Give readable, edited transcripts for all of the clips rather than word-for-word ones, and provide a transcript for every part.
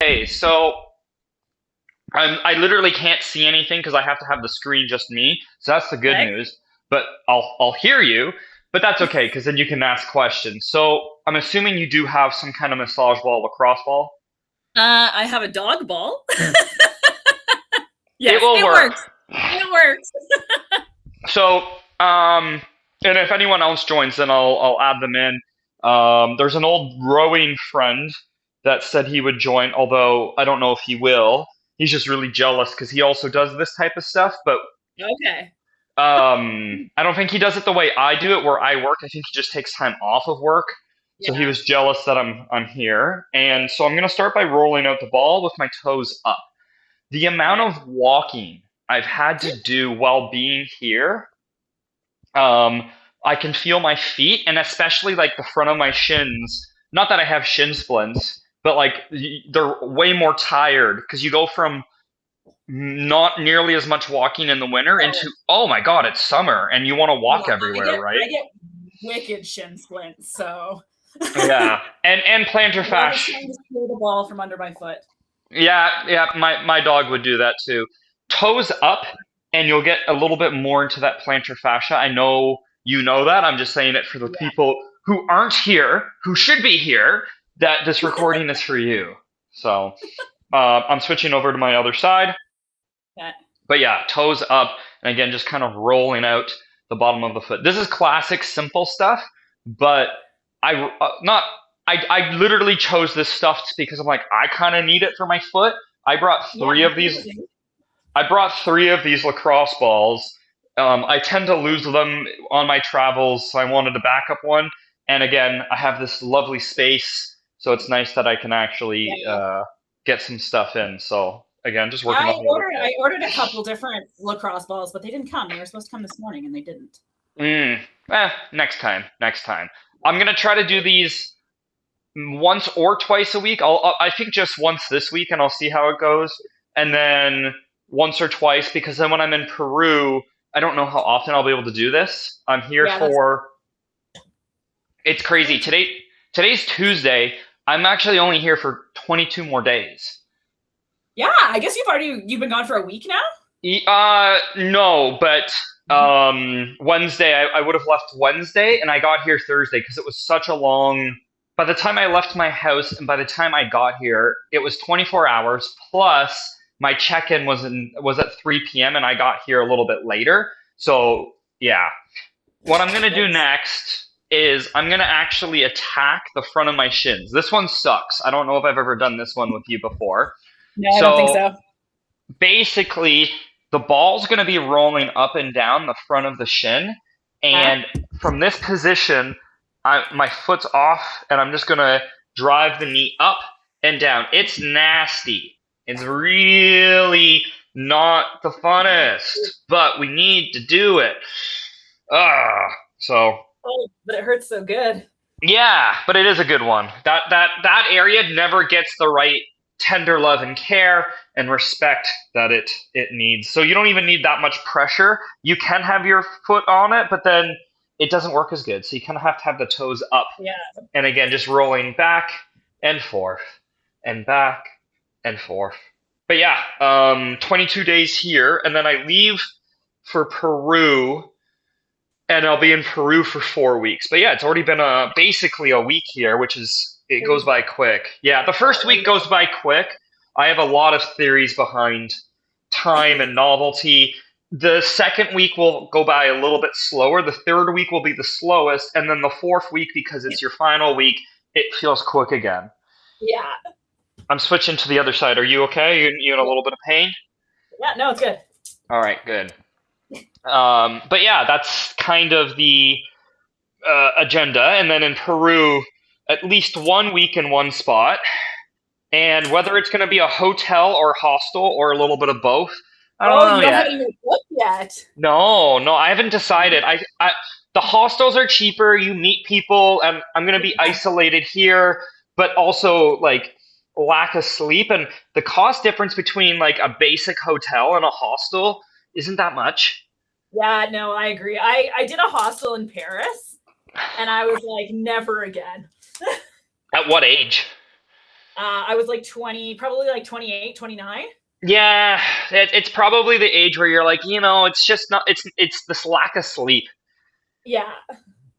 Hey, so I literally can't see anything because I have to have the screen just me. So that's the good Okay. news. But I'll hear you, but that's okay because then you can ask questions. So I'm assuming you do have some kind of massage ball, lacrosse ball. I have a dog ball. It Yes, will it work. works. It works. So and if anyone else joins, then I'll add them in. There's an old rowing friend that said he would join, although I don't know if he will. He's just really jealous because he also does this type of stuff, but Okay. I don't think he does it the way I do it, where I work. I think he just takes time off of work. So he Yeah. was jealous that I'm here, and so I'm gonna start by rolling out the ball with my toes up. The amount Okay. of walking I've had to do while being here, um, I can feel my feet, and especially like the front of my shins. Not that I have shin splints, but like they're way more tired because you go from not nearly as much walking in the winter Oh, into, oh my god, it's summer and you want to yeah. walk everywhere, right? I get wicked shin splints, so Yeah, and plantar whoever's fascia. trying to steal the ball from under my foot. Yeah, my dog would do that too. Toes up, and you'll get a little bit more into that plantar fascia. I know you know that. I'm just saying it for the Yeah. people who aren't here, who should be here. That this recording is for you. So I'm switching over to my other side. Yeah. But yeah, toes up, and again, just kind of rolling out the bottom of the foot. This is classic, simple stuff, but not. I literally chose this stuff because I'm like, I kind of need it for my foot. I brought Yeah. three of these. I brought three of these lacrosse balls. I tend to lose them on my travels, so I wanted a backup one. And again, I have this lovely space, so it's nice that I can actually Yeah. get some stuff in. So again, just working I on the other ordered foot. I ordered a couple different lacrosse balls, but they didn't come. They were supposed to come this morning and they didn't. Next time. Next time. I'm gonna try to do these once or twice a week. I think just once this week, and I'll see how it goes. And then once or twice, because then when I'm in Peru, I don't know how often I'll be able to do this. I'm here Yeah, that's for. It's crazy. Today's Tuesday. I'm actually only here for 22 more days. yeah, I guess you've been gone for a week now? No, but Wednesday I would have left Wednesday, and I got here Thursday because it was such a long. By the time I left my house and by the time I got here, it was 24 hours plus my check-in was at 3 p.m. and I got here a little bit later. So yeah, what I'm gonna do Yikes. next is I'm gonna actually attack the front of my shins. This one sucks. I don't know if I've ever done this one with you before. No, I don't think So so. basically the ball's going to be rolling up and down the front of the shin, Huh? and from this position my foot's off and I'm just going to drive the knee up and down. It's nasty. It's really not the funnest, but we need to do it. ah so Oh, but it hurts so good. yeah, but it is a good one. That area never gets the right tender love and care and respect that it needs. So you don't even need that much pressure. You can have your foot on it, but then it doesn't work as good. So you kind of have to have the toes up, Yeah. and again, just rolling back and forth and back and forth. But yeah, 22 days here, and then I leave for Peru, and I'll be in Peru for 4 weeks. But yeah, it's already been basically a week here, which is it goes by Crazy. quick. Yeah, the That first week really goes by quick. I have a lot of theories behind time and novelty. The second week will go by a little bit slower. The third week will be the slowest, and then the fourth week, because it's your final week, it feels quick again. Yeah. I'm switching to the other side. Are you okay? You in a Yeah. little bit of pain? Yeah, no, it's good. All right, good. But yeah, that's kind of the agenda, and then in Peru, at least 1 week in one spot. And whether it's going to be a hotel or hostel or a little bit of both, I don't Oh, you know don't have yet. it in your book yet. No, I haven't decided. The hostels are cheaper. You meet people, and I'm going to be isolated here, but also like lack of sleep, and the cost difference between like a basic hotel and a hostel isn't that much. Yeah, no, I agree. I did a hostel in Paris and I was like, never again. At what age? I was like 20, probably like 28, 29. Yeah, it's probably the age where you're like, it's just not. It's this lack of sleep. Yeah.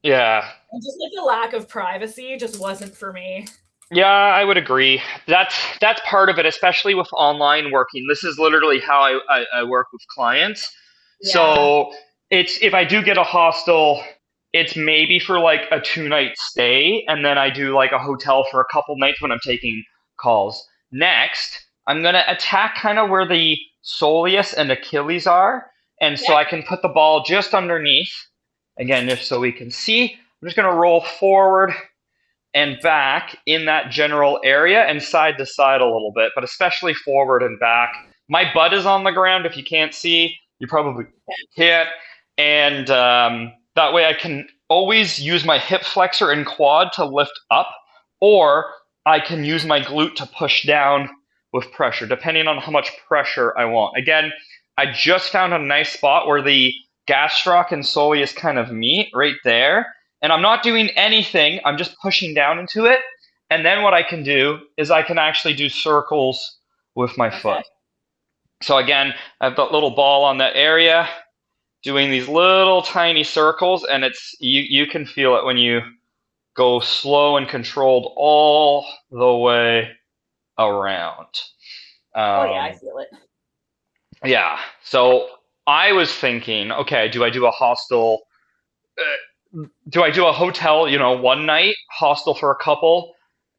Yeah, And just like the lack of privacy just wasn't for me. yeah, I would agree. That's part of it, especially with online working. This is literally how I work with clients. Yeah. So it's if I do get a hostel, it's maybe for like a 2 night stay, and then I do like a hotel for a couple nights when I'm taking calls. Next, I'm gonna attack kind of where the soleus and Achilles are, and so Yeah. I can put the ball just underneath. Again, just so we can see. I'm just gonna roll forward and back in that general area and side to side a little bit, but especially forward and back. My butt is on the ground. If you can't see, you probably can't. And that way I can always use my hip flexor and quad to lift up, or I can use my glute to push down with pressure, depending on how much pressure I want. Again, I just found a nice spot where the gastroc and soleus kind of meet right there, and I'm not doing anything. I'm just pushing down into it. And then what I can do is I can actually do circles with my Okay. foot. So again, I have that little ball on that area, doing these little tiny circles, and you can feel it when you go slow and controlled all the way around. Oh yeah, I Um, feel it. yeah. So I was thinking, okay, do I do a hostel? Do I do a hotel, 1 night, hostel for a couple,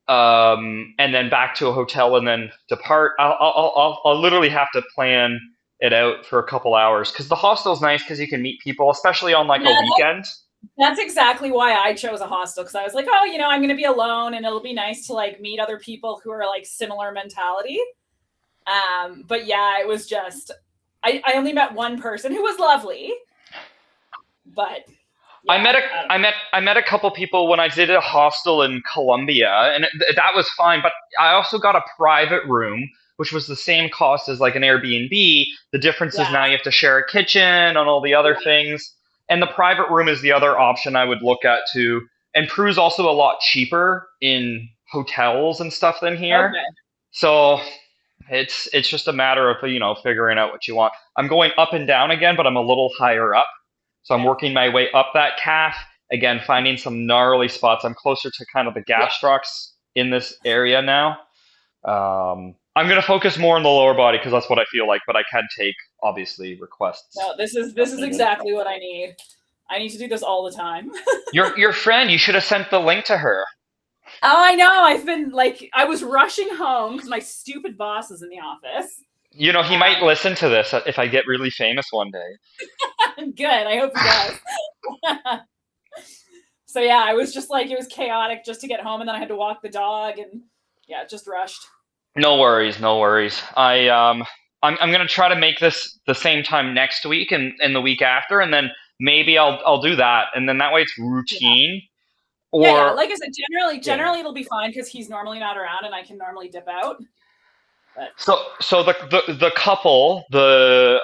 and then back to a hotel and then depart? I'll literally have to plan it out for a couple hours because the hostel's nice because you can meet people, especially on like a Yeah, weekend. that's exactly why I chose a hostel because I was like, oh, I'm going to be alone and it'll be nice to like meet other people who are like similar mentality. But yeah, it was just I only met one person who was lovely, but I yeah, met a I met a couple people when I did a hostel in Colombia, and that was fine. But I also got a private room, which was the same cost as like an Airbnb. The difference is yeah, now you have to share a kitchen and all the other yeah. things. And the private room is the other option I would look at too. And Peru's also a lot cheaper in hotels and stuff than here. Okay. So it's just a matter of figuring out what you want. I'm going up and down again, but I'm a little higher up. So I'm Yeah. working my way up that calf. Again, finding some gnarly spots. I'm closer to kind of the Yeah. gastrocs in this area now. I'm going to focus more on the lower body because that's what I feel like, but I can take, obviously, requests No, this as is needed. exactly what I need. I need to do this all the time. Your friend, you should have sent the link to her. Oh, I know. I've been like, I was rushing home because my stupid boss is in the office. He might listen to this if I get really famous one day. Good. I hope he does. So yeah, I was just like, it was chaotic just to get home, and then I had to walk the dog, and yeah, just rushed. No worries, no worries. I'm gonna try to make this the same time next week and the week after, and then maybe I'll do that, and then that way it's Yeah. routine. Yeah, yeah. Or Like I said, yeah. generally it'll be fine because he's normally not around and I can normally dip out. But So the couple, the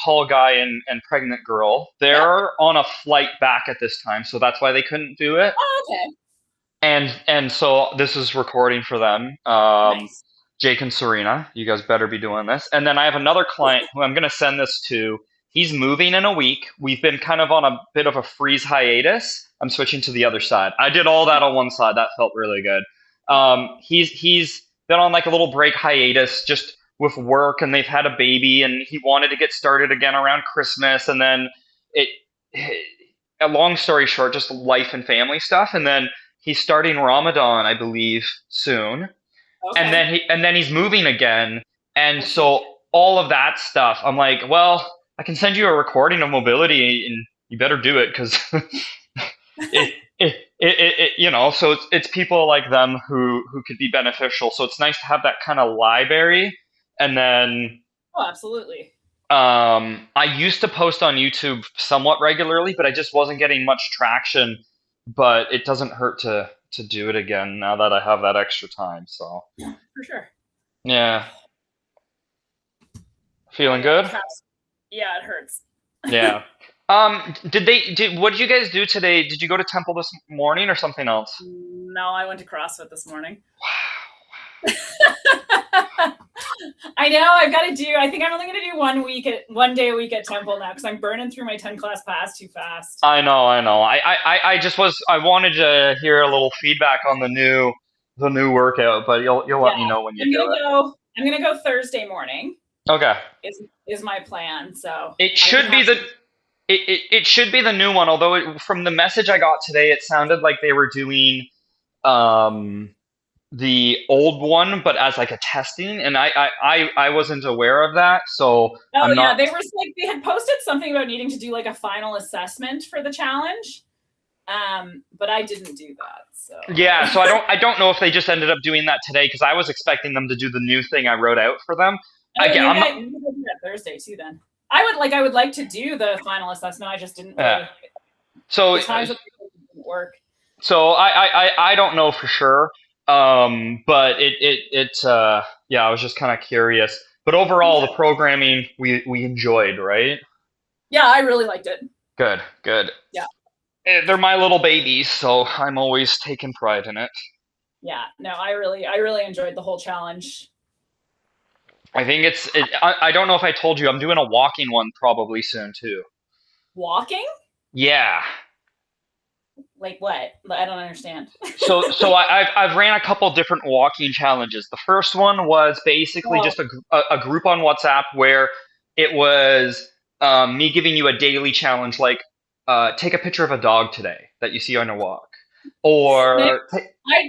tall guy and pregnant girl, yeah. they're on a flight back at this time, so that's why they couldn't do it. Oh, okay. And so this is recording for them. Nice. Jake and Serena, you guys better be doing this. And then I have another client who I'm going to send this to. He's moving in a week. We've been kind of on a bit of a freeze hiatus. I'm switching to the other side. I did all that on one side. That felt really good. He's been on like a little break hiatus just with work, and they've had a baby, and he wanted to get started again around Christmas, and then it. A long story short, just life and family stuff, and then he's starting Ramadan, I believe, soon, and Okay. then he's moving again, and Oh shit. so all of that stuff, I'm like, well, I can send you a recording of mobility, and you better do it because so it's people like them who could be beneficial. So it's nice to have that kind of library, and then Oh, absolutely. I used to post on YouTube somewhat regularly, but I just wasn't getting much traction. But it doesn't hurt to do it again now that I have that extra time. So For sure. yeah, Oh feeling yeah, the good. calves. Yeah, it hurts. Yeah. What did you guys do today? Did you go to temple this morning or something else? No, I went to CrossFit this morning. I know I've got to do. I think I'm only going to do 1 day a week at Temple now because I'm burning through my 10 class pass too fast. I know, I know. I just was I wanted to hear a little feedback on the new workout, but you'll Yeah, let me know when you I'm do gonna go. I'm gonna go Thursday morning. it. Okay. Is my plan. So It I can should be have the some. it should be the new one, although from the message I got today, it sounded like they were doing um the old one, but as like a testing, and I wasn't aware of that, so Oh I'm yeah, not. they were like they had posted something about needing to do like a final assessment for the challenge. But I didn't do that. So Yeah, so I don't know if they just ended up doing that today because I was expecting them to do the new thing I wrote out for them. oh, Again, I'm not. maybe we'll do that Thursday too. Then I would like to do the final assessment. I just didn't Yeah. really So the times that didn't work. I don't know for sure. But yeah, I was just kind of curious. But overall, Yeah, the programming we enjoyed, right? yeah, I really liked it. Good, good. Yeah, They're my little babies, so I'm always taking pride in it. yeah. No, I really enjoyed the whole challenge. I think I don't know if I told you, I'm doing a walking one probably soon too. Walking? Yeah. Like what? I don't understand. I've ran a couple different walking challenges. The first one was basically Oh, just a group on WhatsApp where it was me giving you a daily challenge, like take a picture of a dog today that you see on your walk, Nick, or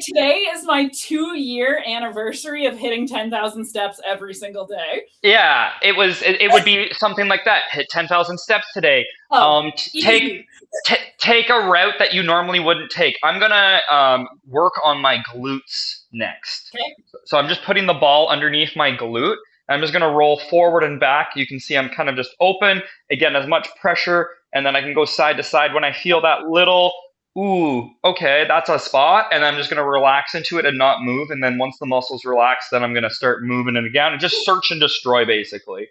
today is my 2 year anniversary of hitting 10,000 steps every single day. yeah, it would be something like that. Hit 10,000 steps today. Oh, Take easy. take a route that you normally wouldn't take. I'm gonna work on my glutes next. Okay. So I'm just putting the ball underneath my glute. I'm just gonna roll forward and back. You can see I'm kind of just open. Again, as much pressure, and then I can go side to side when I feel that little. Ooh, okay, that's a spot, and I'm just gonna relax into it and not move. And then once the muscles relax, then I'm gonna start moving it again and just search and destroy basically.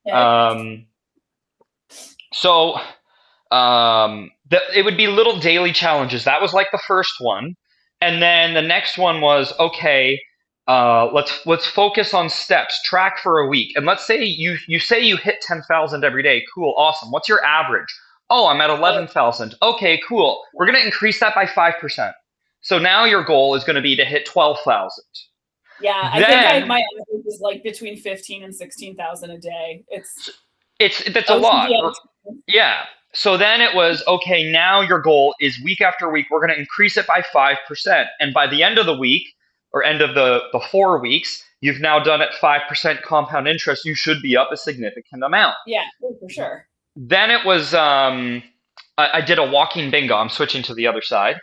Okay. Um, so it would be little daily challenges. That was like the first one, and then the next one was okay. Let's focus on steps. Track for a week, and let's say you say you hit 10,000 every day. Cool, awesome. What's your average? Oh, I'm at Oh, 11,000. Okay, cool. We're gonna increase that by 5%. So now your goal is going to be to hit 12,000. yeah. I think Then my average is like between 15 and 16,000 a day. that's a lot. OTD. Yeah. So then it was okay, now your goal is week after week, we're going to increase it by 5%. And by the end of the week, or end of the 4 weeks, you've now done it 5% compound interest. You should be up a significant amount. Yeah, for sure. Then it was, I did a walking bingo. I'm switching to the other side.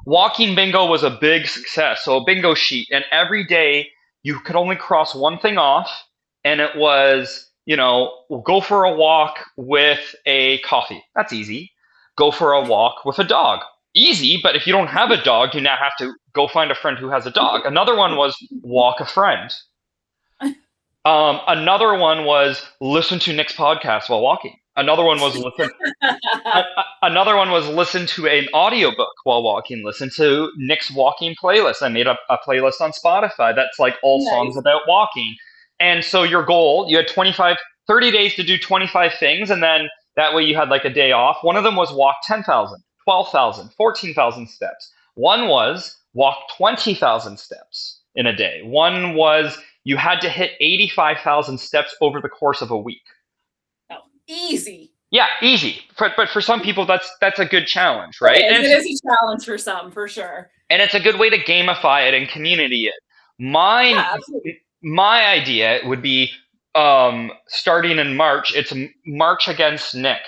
Walking bingo was a big success. So a bingo sheet, and every day you could only cross one thing off, and it was, go for a walk with a coffee. That's easy. Go for a walk with a dog. Easy, but if you don't have a dog, you now have to go find a friend who has a dog. Another one was walk a friend. Another one was listen to Nick's podcast while walking. Another one was listen Another one was listen to an audiobook while walking. Listen to Nick's walking playlist. I made a playlist on Spotify that's like all songs Nice. about walking. And so your goal, you had 30 days to do 25 things, and then that way you had like a day off. One of them was walk 10,000, 12,000, 14,000 steps. One was walk 20,000 steps in a day. One was you had to hit 85,000 steps over the course of a week. Oh, easy. Yeah, easy. But for some people, that's a good challenge, right? It is a challenge for some, for sure. And it's a good way to gamify it and community it. Mine, Yeah, absolutely. my idea would be starting in March. It's March against Nick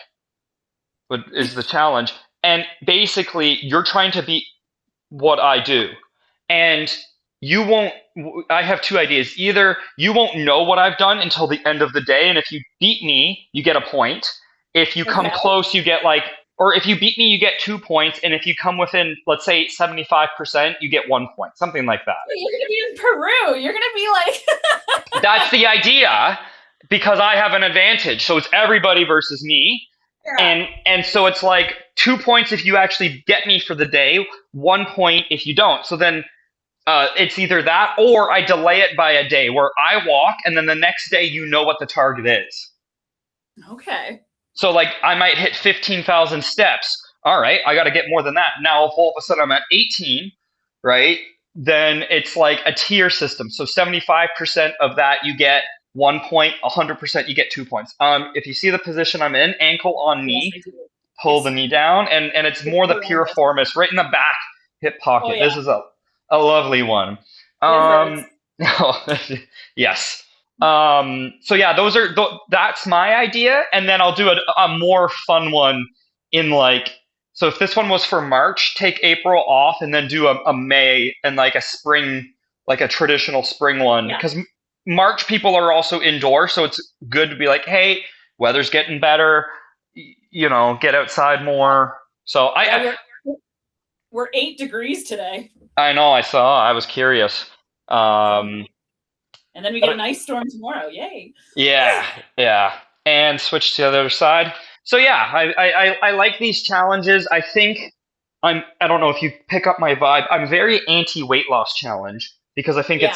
is the challenge, and basically you're trying to beat what I do, and you won't. I have two ideas. Either you won't know what I've done until the end of the day, and if you beat me, you get a point. If you come Okay. close, you get like, or if you beat me, you get 2 points, and if you come within, let's say 75%, you get 1 point, something like that. You're gonna be in Peru. You're gonna be like That's the idea, because I have an advantage. So it's everybody versus me. yeah. And so it's like 2 points if you actually get me for the day, 1 point if you don't. So then It's either that or I delay it by a day where I walk and then the next day you know what the target is. Okay. So like I might hit 15,000 steps. All right, I got to get more than that. Now if all of a sudden I'm at 18, right? Then it's like a tier system. So 75% of that you get 1 point, 100% you get 2 points. If you see the position I'm in, ankle on Yes, knee, I do. pull the It's knee down, and it's it's more the horrendous. piriformis right in the back hip Oh pocket. yeah, This is a lovely one. it hurts. Um, yes. So yeah, that's my idea, and then I'll do a more fun one in like. So if this one was for March, take April off, and then do a May and like a spring, like a traditional spring one, Yeah, because March people are also indoors, so it's good to be like, hey, weather's getting better, get outside more. So yeah. We're 8 degrees today, I know I saw. I was curious. Um, and then we get but an ice storm tomorrow. Yay! yeah, yeah, and switch to the other side. So yeah, I like these challenges. I think I don't know if you pick up my vibe. I'm very anti weight loss challenge because I think Yeah,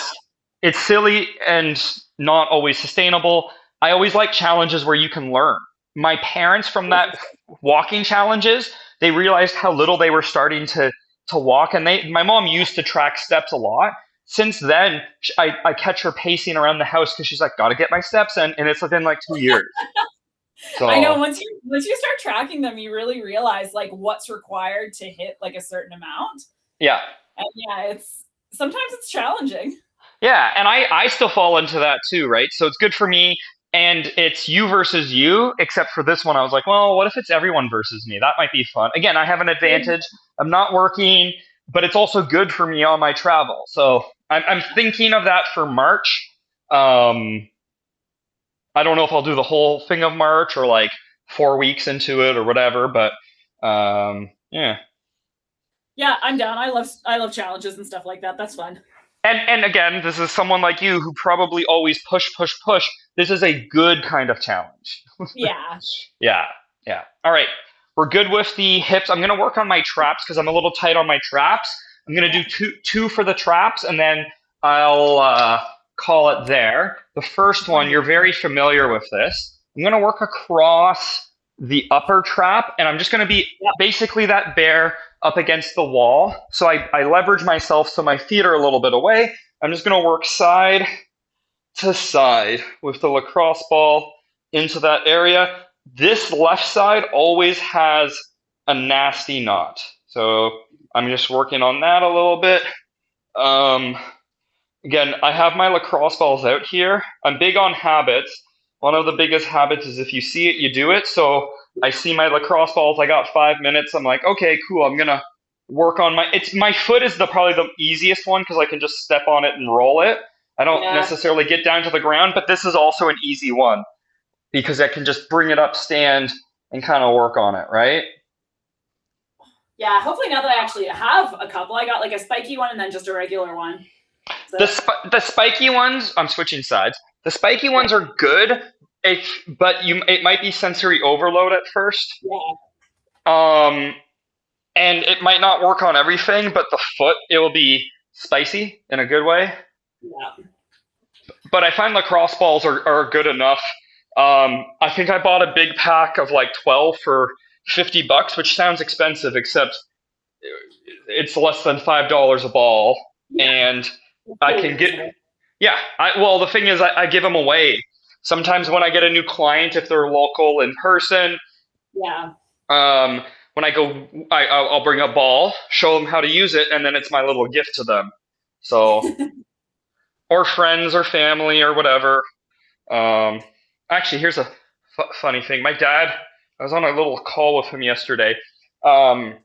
it's silly and not always sustainable. I always like challenges where you can learn. My parents from oh, that for sure. walking challenges, they realized how little they were starting to walk, and my mom used to track steps a lot. Since then, I catch her pacing around the house because she's like, "Gotta get my steps in," and it's within like 2 years. I know So once you start tracking them, you really realize like what's required to hit like a certain amount. yeah, And yeah, it's sometimes it's challenging. yeah, and I still fall into that too, right? So it's good for me, and it's you versus you. Except for this one, I was like, well, what if it's everyone versus me? That might be fun. Again, I have an advantage. I'm not working, but it's also good for me on my travel. So I'm thinking of that for March. Um, I don't know if I'll do the whole thing of March or like 4 weeks into it or whatever, but yeah. Yeah, I'm down. I love challenges and stuff like that. That's fun. And again, this is someone like you who probably always push, push, push. This is a good kind of challenge. Yeah. Yeah, yeah. All right, we're good with the hips. I'm gonna work on my traps because I'm a little tight on my traps. I'm gonna do Yeah. two for the traps, and then I'll call it there. The first one, you're very familiar with this. I'm gonna work across the upper trap, and I'm just gonna be Yep. basically that bear up against the wall. So I leverage myself so my feet are a little bit away. I'm just gonna work side to side with the lacrosse ball into that area. This left side always has a nasty knot. So I'm just working on that a little bit. Um, Again, I have my lacrosse balls out here. I'm big on habits. One of the biggest habits is if you see it, you do it. So I see my lacrosse balls. I got 5 minutes. I'm like, okay, cool. I'm gonna work on my foot is probably the easiest one because I can just step on it and roll it. I don't Yeah. necessarily get down to the ground, but this is also an easy one because I can just bring it up, stand, and kind of work on it, right? Yeah. Hopefully now that I actually have a couple, I got like a spiky one and then just a regular one. The So the spiky ones, I'm switching sides. The spiky yeah. ones are good, but it might be sensory overload at first. Yeah. Um, and it might not work on everything, but the foot it will be spicy in a good way. Yeah. But I find lacrosse balls are good enough. I think I bought a big pack of like 12 for $50, which sounds expensive, except it's less than $5 a ball, Yeah. and It's I pretty can get. reasonable. Yeah, well, the thing is, I give them away. Sometimes when I get a new client, if they're local in person, Yeah. um, when I go, I'll bring a ball, show them how to use it, and then it's my little gift to them. So, or friends or family or whatever. Um, Actually, here's a funny thing. My dad, I was on a little call with him yesterday. Um,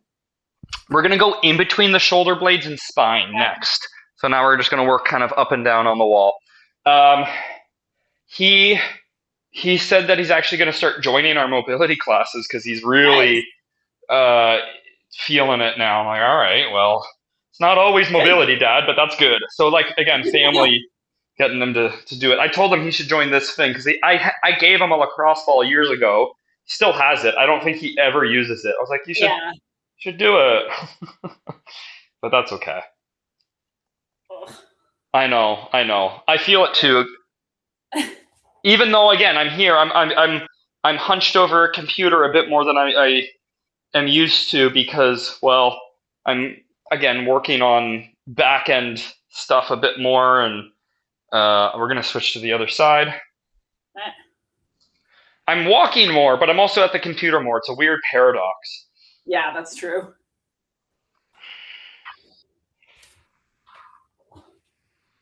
we're gonna go in between the shoulder blades and spine next. So now we're just gonna work kind of up and down on the wall. Um, he he said that he's actually going to start joining our mobility classes because he's really Nice. uh, feeling it now. I'm like, all right, well, it's not always Good. mobility, Dad, but that's good. So, like, again, family getting them to do it. I told him he should join this thing because I gave him a lacrosse ball years ago. He still has it. I don't think he ever uses it. I was like, you should Yeah. should do it, but that's okay. I know, I know. I feel it too. Even though, again, I'm here, I'm hunched over a computer a bit more than I am used to because, well, I'm again working on back end stuff a bit more, and we're gonna switch to the other side. I'm walking more, but I'm also at the computer more. It's a weird paradox. Yeah, that's true.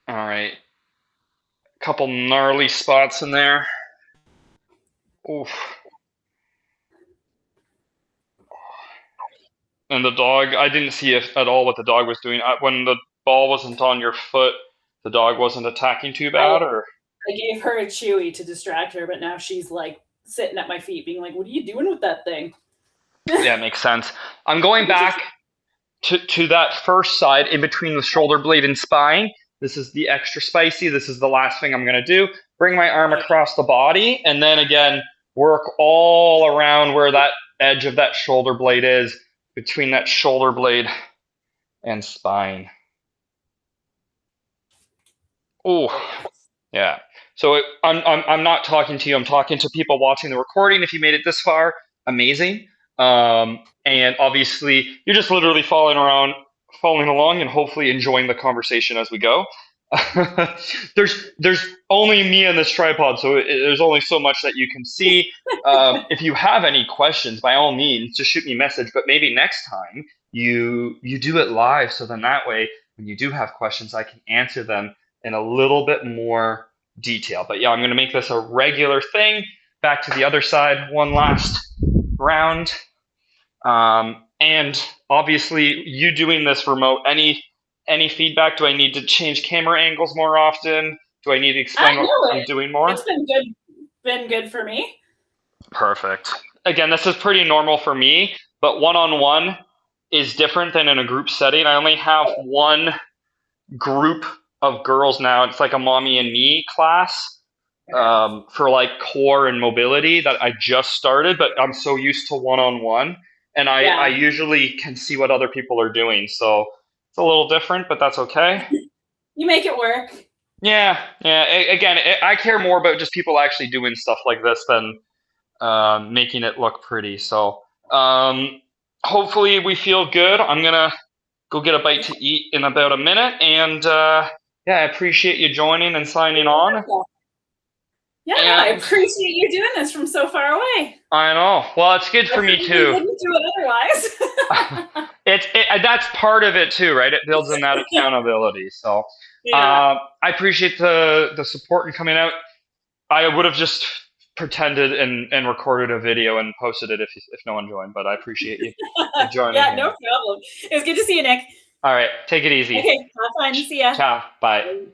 All right, couple gnarly spots in there. Oof. And the dog, I didn't see at all what the dog was doing. When the ball wasn't on your foot, the dog wasn't attacking too I bad, or? I gave her a chewy to distract her, but now she's like sitting at my feet, being like, "What are you doing with that thing?" Yeah, it makes sense. I'm going back to that first side in between the shoulder blade and spine. This is the extra spicy. This is the last thing I'm going to do. Bring my arm across the body, and then again, work all around where that edge of that shoulder blade is, between that shoulder blade and spine. Oh, yeah. So I'm not talking to you. I'm talking to people watching the recording. If you made it this far, amazing. And obviously, you're just literally following along, and hopefully enjoying the conversation as we go. There's only me and this tripod, so there's only so much that you can see. If you have any questions, by all means, just shoot me a message. But maybe next time you do it live, so then that way, when you do have questions, I can answer them in a little bit more detail. But yeah, I'm going to make this a regular thing. Back to the other side, one last round. And obviously, you doing this remote, any feedback? Do I need to change camera angles more often? Do I need to explain I what know I'm it. doing more? It's been good for me. Perfect. Again, this is pretty normal for me, but one-on-one is different than in a group setting. I only have one group of girls now. It's like a mommy and me class for like core and mobility that I just started, but I'm so used to one-on-one, and I Yeah, usually can see what other people are doing. So it's a little different, but that's okay. you make it work. Yeah, yeah. Again, I care more about just people actually doing stuff like this than making it look pretty. So hopefully we feel good. I'm gonna go get a bite to eat in about a minute, and yeah, I appreciate you joining and signing on. Yeah, no, I And appreciate you doing this from so far away. I know. Well, it's good I for me certainly too. wouldn't do it otherwise. That's part of it too, right? It builds in that accountability. So Yeah. I appreciate the support and coming out. I would have just pretended and recorded a video and posted it if no one joined, but I appreciate you joining Yeah, no here. problem. It was good to see you, Nick. All right, take it easy. Okay, have fun. See ya. Ciao. Bye. Bye.